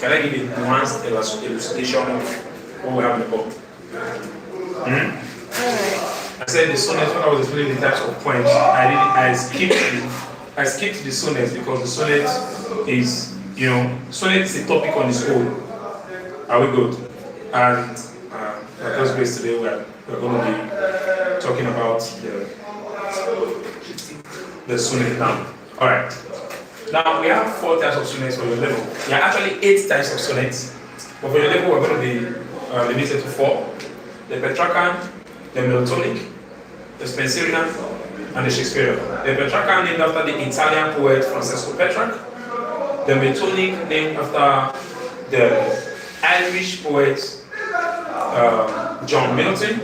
Can I give a nuanced elucidation of what we have in the book? I said the sonnets, when I was explaining the types of poems, I skipped the sonnets because the sonnet is, sonnet is a topic on its own. Are we good? And by God's grace today, we're going to be talking about the sonnet now. All right. Now we have 4 types of sonnets for your level. There are actually 8 types of sonnets, but for your level, we're going to be limited to 4: the Petrarchan, the Miltonic, the Spenserian, and the Shakespearean. The Petrarchan named after the Italian poet Francesco Petrarch. The Miltonic named after the Irish poet John Milton.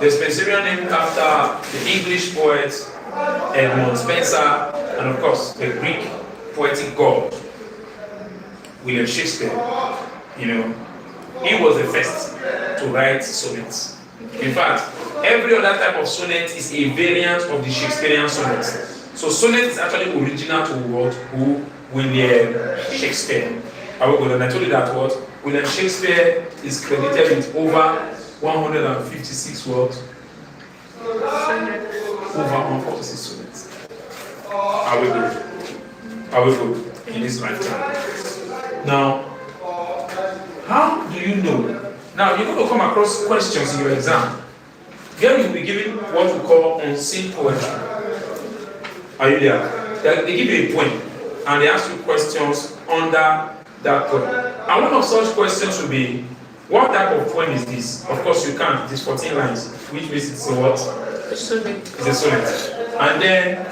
The Spenserian named after the English poet Edmund Spenser, and of course the Greek poetic god William Shakespeare. He was the first to write sonnets. In fact, every other type of sonnet is a variant of the Shakespearean sonnet. So sonnet is actually original to who? William Shakespeare. I will go and I told you that William Shakespeare is credited with over 156 words. Over 146 sonnets. I will go in this lifetime. Now, how do you know? Now, you're going to come across questions in your exam. Here you'll be given what we call unseen poetry. Are you there? They give you a poem and they ask you questions under that poem. And one of such questions will be, what type of poem is this? Of course you can't. It is 14 lines, which means it's a what? It's a sonnet. And then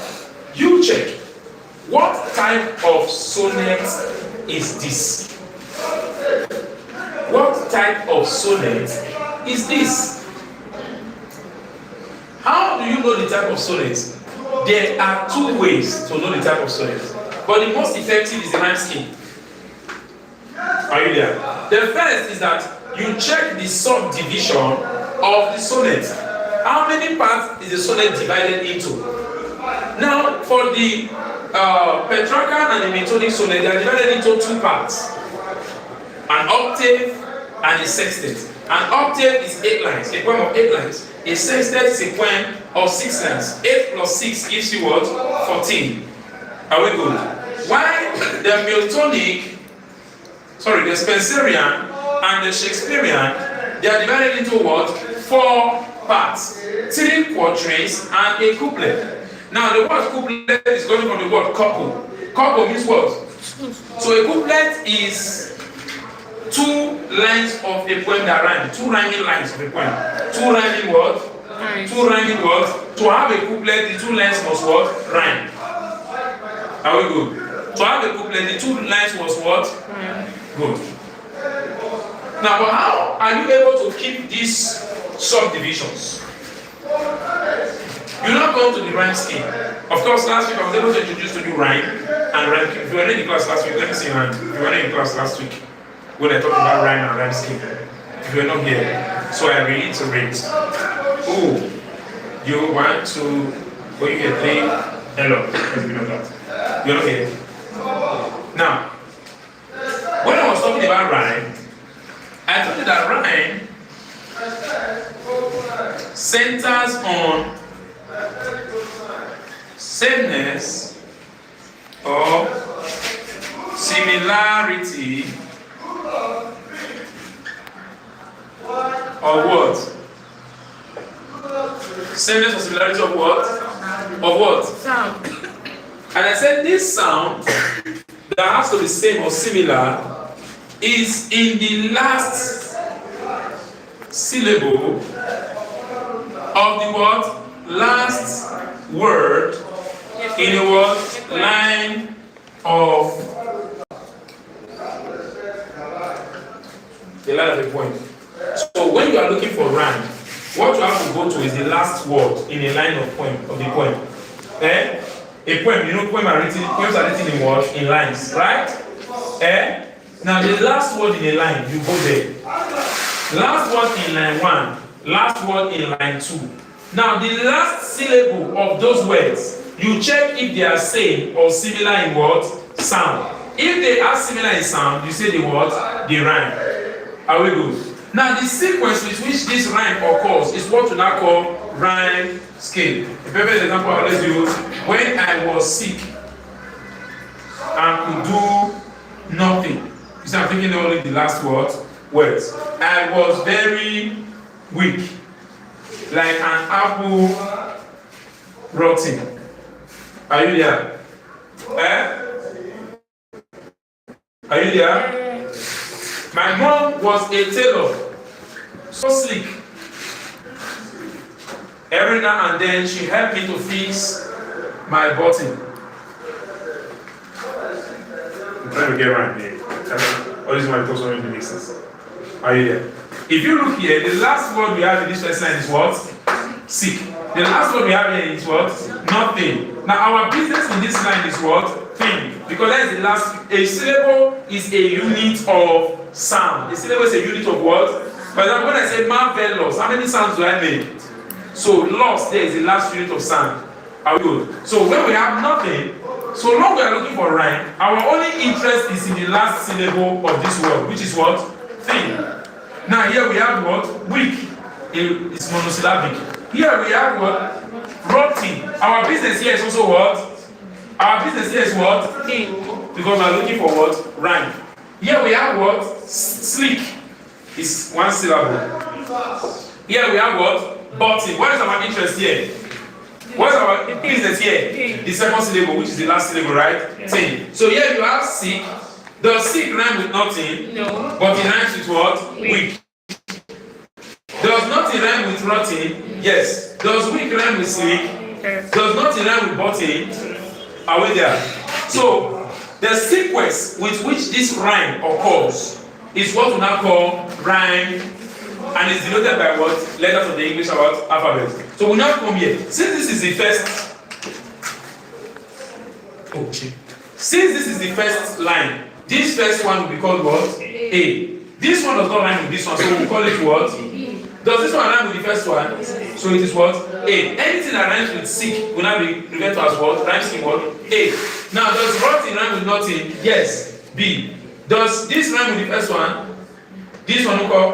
you check, what type of sonnet is this? What type of sonnet is this? How do you know the type of sonnet? There are 2 ways to know the type of sonnet, but the most effective is the rhyme scheme. Are you there? The first is that you check the subdivision of the sonnet. How many parts is the sonnet divided into? Now, for the Petrarchan and the Miltonic sonnet, they are divided into 2 parts: an octave and a sextet. An octave is 8 lines, a poem of 8 lines. A sextet is a poem of 6 lines. 8 plus 6 gives you what? 14. Are we good? Why the Spenserian and the Shakespearean, they are divided into what? 4 parts. 3 quatrains and a couplet. Now the word couplet is going from the word couple. Couple means what? So a couplet is 2 lines of a poem that rhyme. 2 rhyming lines of a poem. 2 rhyming words. 2 rhyming words. To have a couplet, the 2 lines must what? Rhyme. Are we good? To have a couplet, the 2 lines must what? Good. Now, but how are you able to keep these subdivisions? You now go to the rhyme scheme. Of course, last week I was able to introduce to you rhyme and rhyme scheme. If you were in the class last week, let me see your hand. If you were in the class last week, when I talked about rhyme and rhyme scheme, if you were not here, so I reiterate. Who you want to go you can play hello? Because we know that. You're not here. Now, when I was talking about rhyme, I told you that rhyme centers on sameness or similarity of what? Sameness or similarity of what? Of what? Sound. And I said this sound that has to be same or similar is in the last syllable of the word, last word in a word, line of the line of a poem. So when you are looking for rhyme, what you have to go to is the last word in a line of poem of the poem. A poem, poems are written in words, in lines, right? Now the last word in a line, you go there. Last word in line 1, last word in line 2. Now the last syllable of those words, you check if they are same or similar in what? Sound. If they are similar in sound, you say the what? The rhyme. Are we good? Now the sequence with which this rhyme occurs is what we now call rhyme scale. A perfect example I always use: when I was sick and could do nothing. You see, I'm thinking only the last words. I was very weak, like an apple rotting. Are you there? Are you there? My mom was a tailor, so sleek. Every now and then she helped me to fix my button. I'm trying to get right here. All this is my thoughts on the mixes. Are you there? If you look here, the last word we have in this first line is what? Sick. The last word we have here is what? Nothing. Now our business in this line is what? Thing. Because that is the last. A syllable is a unit of sound. A syllable is a unit of what? For example, when I say marvelous, how many sounds do I make? So lost there is the last unit of sound. Are we good? So when we have nothing, so long we are looking for rhyme, our only interest is in the last syllable of this word, which is what? Thing. Now here we have what? Weak. It's monosyllabic. Here we have what? Rotting. Our business here is also what? Our business here is what? Thing. Because we are looking for what? Rhyme. Here we have what? Sleek. It's one syllable. Here we have what? Button. What is our interest here? What is our business here? The second syllable, which is the last syllable, right? Thing. So here you have sick. Does sick rhyme with nothing? No. But it rhymes with what? Weak. Does nothing rhyme with rotting? Yes. Does weak rhyme with sleek? Does nothing rhyme with button? Are we there? So the sequence with which this rhyme occurs is what we now call rhyme, and is denoted by what? Letters of the English alphabet. So we now come here. Since this is the first, since this is the first line, this first one will be called what? A. This one does not rhyme with this one, so we call it what? Does this one rhyme with the first one? So it is what? A. Anything that rhymes with sick will now be referred to as what? Rhymes in what? A. Now, does rotting rhyme with nothing? Yes. B. Does this rhyme with the first one? This one will call.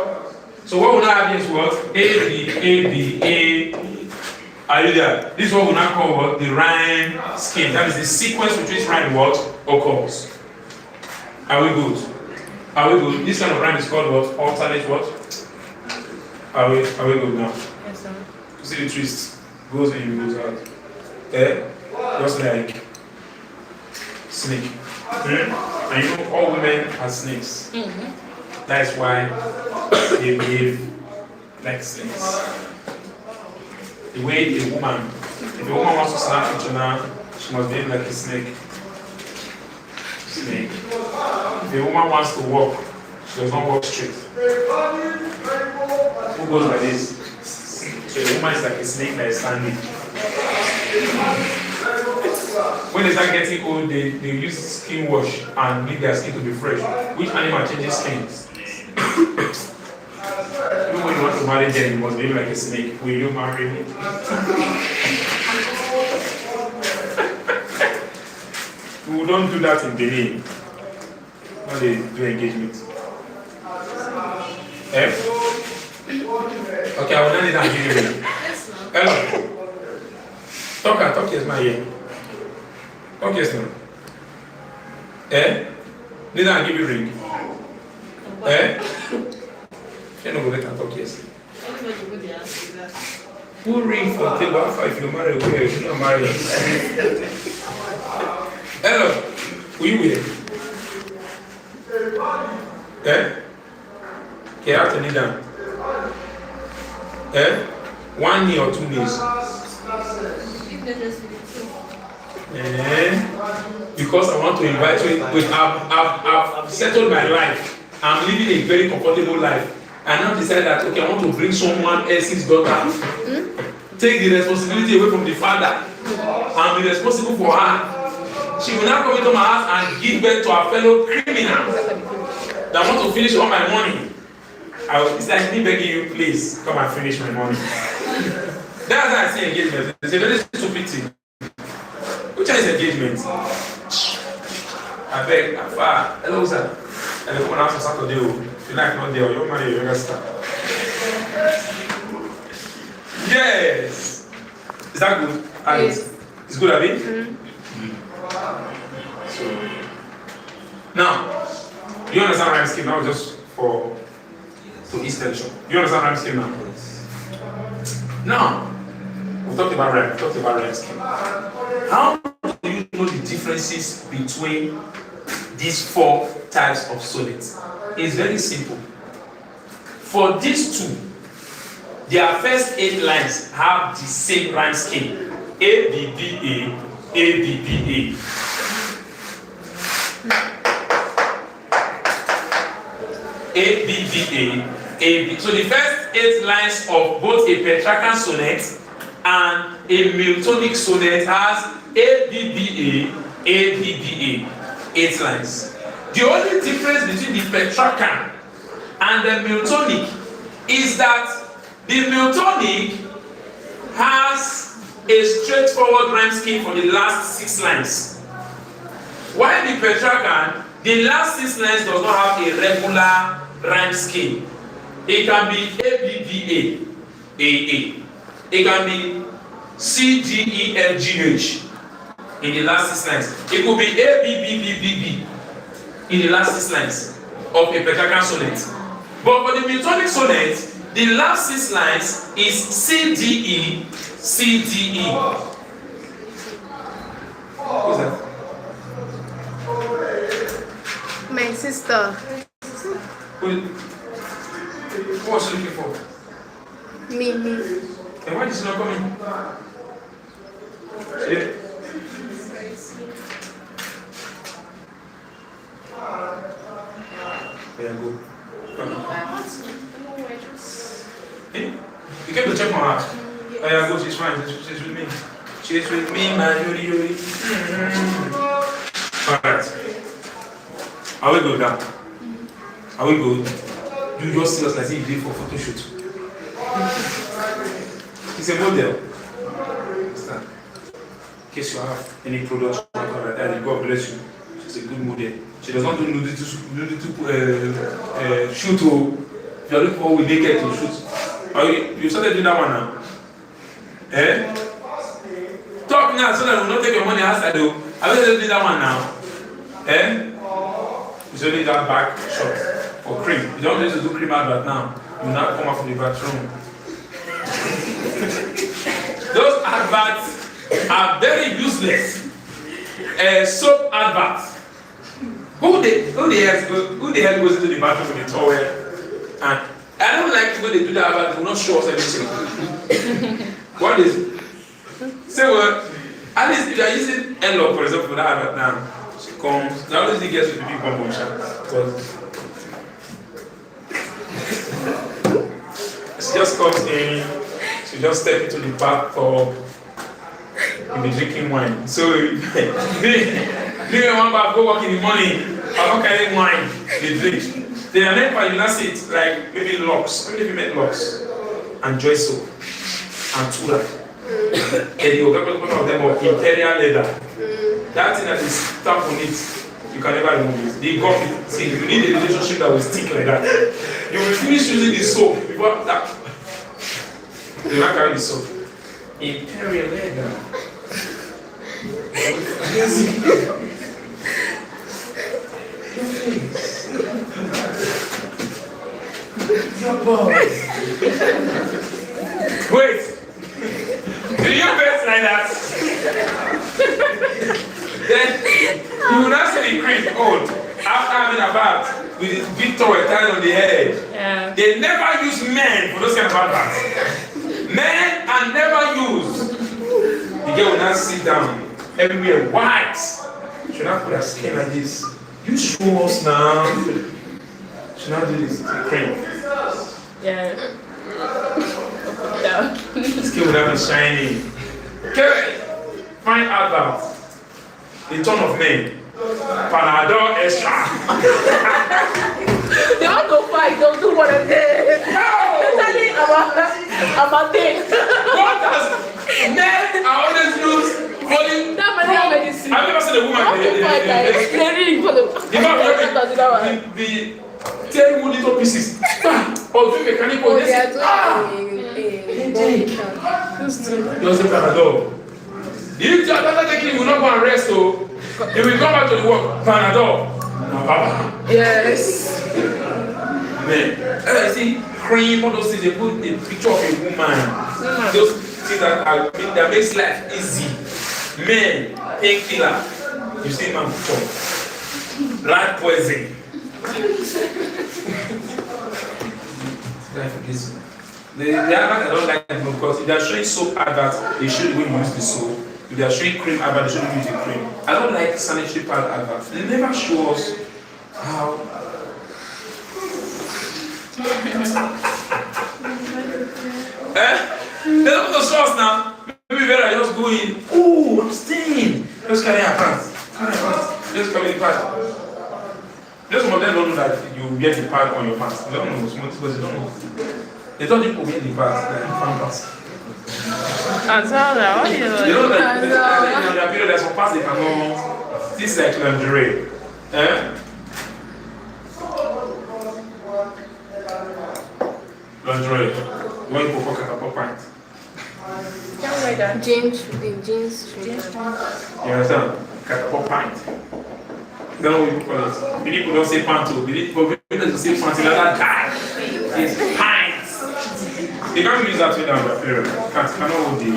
So what we now have here is what? A, B, A, B, A. Are you there? This is what we now call what? The rhyme scheme. That is the sequence with which rhyme what? Occurs. Are we good? Are we good? This kind of rhyme is called what? Alternate what? Are we good now? Yes, sir. You see the twist? Goes in, goes out. Just like snake. And you know all women are snakes. That's why they behave like snakes. The way if a woman wants to snap each other, she must behave like a snake. Snake. If a woman wants to walk, she does not walk straight. Who goes like this? So the woman is like a snake that is standing. When they start getting old, they use skin wash and make their skin to be fresh. Which animal changes skins? Even when you want to marry them, you must behave like a snake. Will you marry me? We don't do that in Benin. When they do engagement. Okay, I will not need that give you. Hello. Talk yes, my ear. Talk yes, no. Need I give you ring? You know, let her talk yes. Who ring for table if you marry where you not marry? Hello. Who you with? Okay, after knee down. 1 knee or 2 knees? Because I want to invite you. I've settled my life. I'm living a very comfortable life. And now decide that okay, I want to bring someone else's daughter. Take the responsibility away from the father and be responsible for her. She will now come into my house and give birth to a fellow criminal that want to finish all my money. It's like me begging you, please come and finish my money. That's how I see engagement. It's a very stupid thing. Which is engagement? I beg, Alpha, hello sir. And they come on Saturday. If you like not there, your money, you're start. Yes. Is that good? Yes. It's good, Abby? So now, you understand rhyme scheme now just for to ease tension. You understand rhyme scheme now? Now, we talked about rhyme scheme. How do you know the differences between these 4 types of sonnets? It's very simple. For these 2, their first 8 lines have the same rhyme scheme. A, B, B, A, A, B, B, A. A, B, B, A, A, B. So the first 8 lines of both a Petrarchan sonnet and a Miltonic sonnet has A, B, B, A, A, B, B, A. 8 lines. The only difference between the Petrarchan and the Miltonic is that the Miltonic has a straightforward rhyme scheme for the last 6 lines. While the Petrarchan, the last 6 lines does not have a regular rhyme scheme. It can be A, B, B, A, A, A. It can be C, D, E, F, G, H in the last 6 lines. It could be A, B, B, B, B, B in the last 6 lines of a Petrarchan sonnet. But for the Miltonic sonnet, the last 6 lines is C, D, E, C, D, E. Who's that? My sister. Who was she looking for? Me. And why did she not come in? Yeah. There you go. Hey, you came to check on her. Oh yeah, go, she's fine. She's with me. She's with me, man. Yuri. Alright. Are we good now? Are we good? You just see us like you did for photo shoot. He's a model. Understand? In case you have any products like that, God bless you. She's a good model. She does not do nudity to shoot. If you are looking for we naked to shoot. You started doing that one now? Eh? Talk now so that we will not take your money outside though. Have you doing that one now? Eh? It's only that back shot for cream. You don't need to do cream advert now. You will not come out from the bathroom. Those adverts are very useless. Soap adverts. Who the hell goes into the bathroom with a towel? And I don't like when they do that, but they will not show us anything. What is it? Say what? At least if you are using Enlock, for example, for that advert now, she comes, now always gets with the big bum shot. She just comes in, she just steps into the bathtub, and be drinking wine. So, leave one back, go work in the morning, I'm not carrying wine, they drink. Then I never you not see it like maybe Lux, maybe you met Lux, and Joyso, and Tura. And you got one of them of Imperial leather. That thing that is stamped on it, you can never remove it. They got it. See, you need a relationship that will stick like that. You will finish using the soap before that. You not carry the soap. Imperial leather. Your boy. Wait. Do you best like that? Then you will not say the cream old after having a bath with his big towel tied on the head. Yeah. They never use men for those kind of baths. Men are never used. The girl will not sit down everywhere white. Should not put her skin like this. You show us now. Should not do this. Cream. Yeah. The skin will not be shining. Okay. Find out that the tone of men. Panadol extra. They want to fight, don't do what I did. Especially about things. God has men are always used holding. That Have you ever seen a woman? The terrible little pieces. Or two mechanical. Just a Panadol. If you are not taking, you will not go and rest. So you will come back to the work. Panadol. Yes. Man, see, cream, all those things, they put the picture of a woman. Those things that makes life easy. Men, painkiller. You see man picture. Life poison. The advert I don't like them because if they are showing soap adverts, they show the way you use the soap. If they are showing cream adverts, they show the way you use the cream. I don't like sanitary pad adverts. They never show us how. They don't put the sauce now. Maybe better I just go in. Oh, I'm staying. Just carry a pants. Just carry the pad. Just some of them don't know that you wear the pad on your pants. They don't know. Some people don't know. They thought you could wear the pad, like fan pads. What do you know that in their period there's some parts they cannot. This is like lingerie. Lingerie. When you put a pint. Jeans. You understand? Catapult pint. That's what we call it. People don't say pant too. People don't say pant. Another guy. It's pints. They can't use that without the period. Cannot hold the.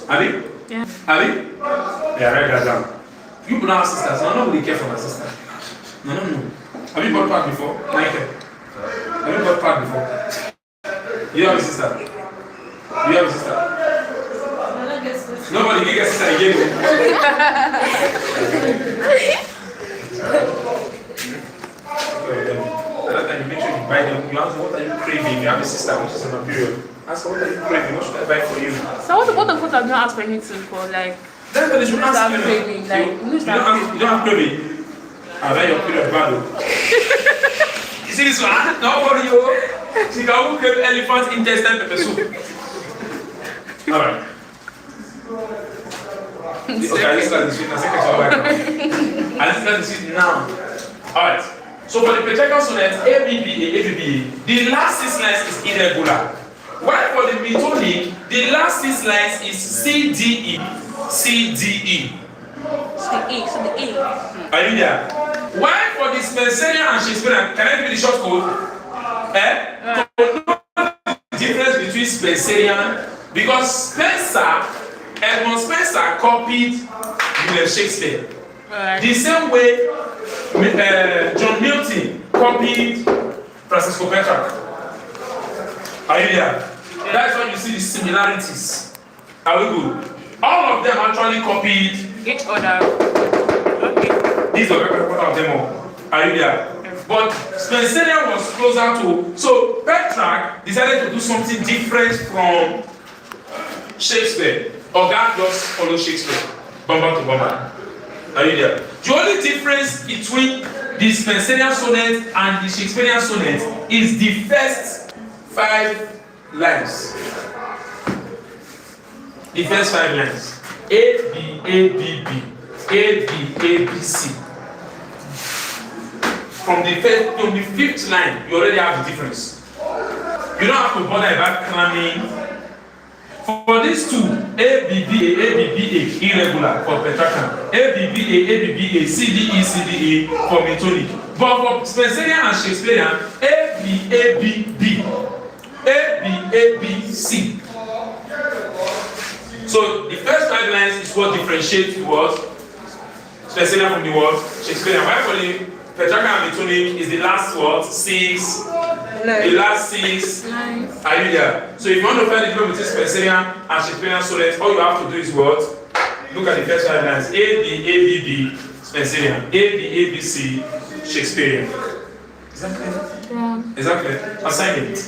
Abi? Yeah. Abi? Yeah, write that down. You put our sisters. No, nobody care for my sister. No. Have you bought pad before? Michael. Have you bought pad before? You have a sister. You have a sister. Nobody can get sister again. Another time you make sure you buy them. You ask what are you craving? You have a sister which is on a period. Ask her what are you craving? What should I buy for you? So what the food have you asked for anything for? Like that's what they should ask you. Craving, like, you don't have craving. I buy your period bad. You see this one? Don't worry, yo. She can crave elephant intestine pepper soup. Alright. Okay, this is like the sweet. Now, second to back. And this is like the sweet now. Alright. So for the patriarchal sonnet, ABBA, the last 6 lines is irregular. While for the metonic, the last 6 lines is CDE. Are you there? While for the Spencerian and Shakespearean, can I give you the short code? To know the difference between Spencerian, because Edmund Spencer copied William Shakespeare. The same way John Milton copied Francisco Petrarch. Are you there? That's why you see the similarities. Are we good? All of them actually copied each other. Okay. These are one of them all. Are you there? But Spencerian was closer to. So Petrarch decided to do something different from Shakespeare. Or God just follow Shakespeare. Bumper to bumper. Are you there? The only difference between the Spencerian sonnet and the Shakespearean sonnet is the first 5 lines. The first 5 lines. A, B, A, B, B. A, B, A, B, C. From the 5th line, you already have the difference. You don't have to bother about cramming. For these two, A, B, B, A, B, B, A, irregular for Petrarchan. A, B, B, A, B, A, C, D, E, C, D, E for Metonic. But for Spencerian and Shakespearean, A, B, A, B, B. A, B, A, B, C. So the first 5 lines is what differentiates the word Spencerian from the word Shakespearean. Why for the Petrarchan and Metonic is the last word 6. The last 6 lines. Are you there? So if you want to find the difference between Spencerian and Shakespearean sonnet, all you have to do is what? Look at the first 5 lines. A, B, A, B, B, Spencerian. A, B, A, B, C, Shakespearean. Is that clear? Yeah. Is that clear? Assign it.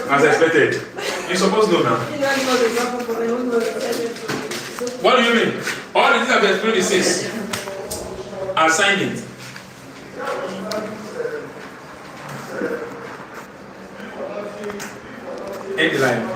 As expected. You're supposed to know now. What do you mean? All the things I've explained is 6. Assign it. End the line.